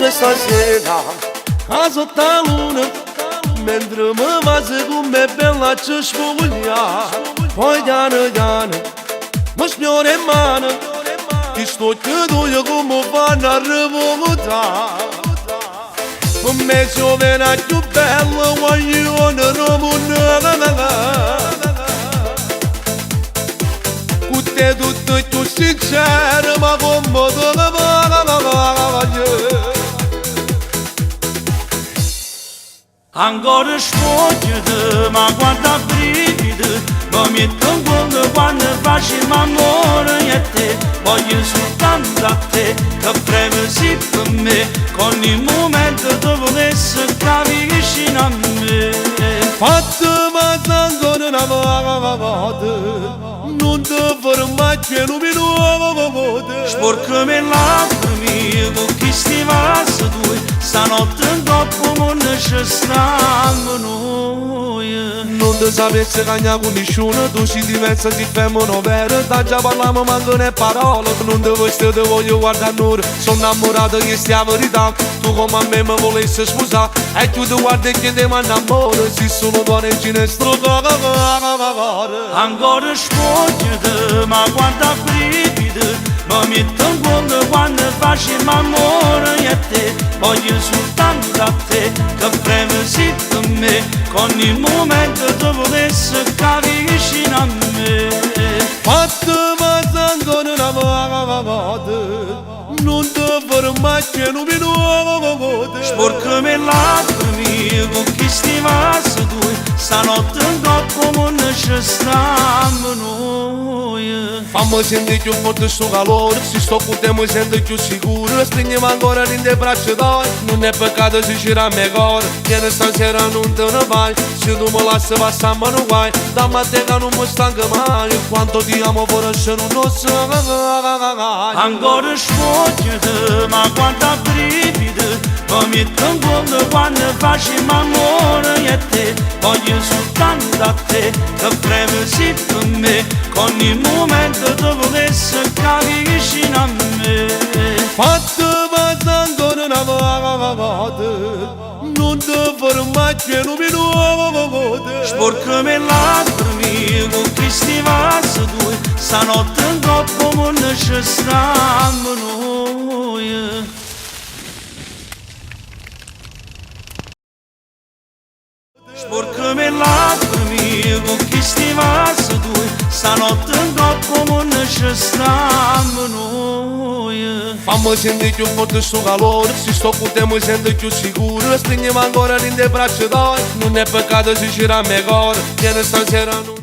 desta sera Caso tá luna Mendrămă mază gume bella ce șmulea Poi diana Măși mi-ore mană Isto că duie cum o vana răvămuta Me giovena più bella guaglione romuna Cu te tutto più sincero ma come Ancora sfoggiata, ma guarda brivida Ma metto un cuore quando facciamo amore e te Voglio soltanto a te, che premi sì per me Con il momento dove volessi stare vicino a me Fatto-mă ancora una volta Non te fermai che non mi nuovo Sporcami lacrime con chi stivasse due Stanotte in coppa non ci stiamo noi Non te sapessi cagna con nessuno Tu si diversa si femmono vero Da già parliamo manco ne parole Non te vuoi te voglio guardare n'ora Sono innamorato che stia verità Tu come a me mi volessi sposare E tu ti guardi che te mi innamoro Si sono tua regina strugata Ancora sfoggiata, ma guarda brivida Ma metto un cuore quando facciamo amore e te Voglio soltanto a te, che premi sì per me Con il momento dove volessi stare vicino a me Fatto-mă ancora una volta Non te fermai che non mi nuovo Sporcami lacrime con chi stivasse due Stanotte in coppa non ci stiamo noi Fammi sentire più forte sto calore Se sto con te mi sento più sicuro Stringiamo ancora in te braccia d'oi Non è peccato se ci me cuore Vieni stasera non te ne vai Se tu mi lasci passare ma non guai Dammi a te che non mi stanca mai Quanto ti amo forse non lo so Ancora sfoggiata, ma guarda brivida Ma metto un cuore quando facciamo amore e te Voglio soltanto a te, che premi sì per me Con il momento dove volessi stare vicino a me Fatto-mă ancora una volta Non te fermai che non mi nuovo Sporcami lacrime con chi stivasse due Stanotte in coppa non ci stiamo noi Sporcami lacrime con chi stivasse due Stanotte in coppa non ci stiamo noi Fammi sentire più forte sto calore Se sto con te mi sento più sicuro Stringiamo ancora in te braccia d'oi Non è peccato se ci me cuore Vieni stasera non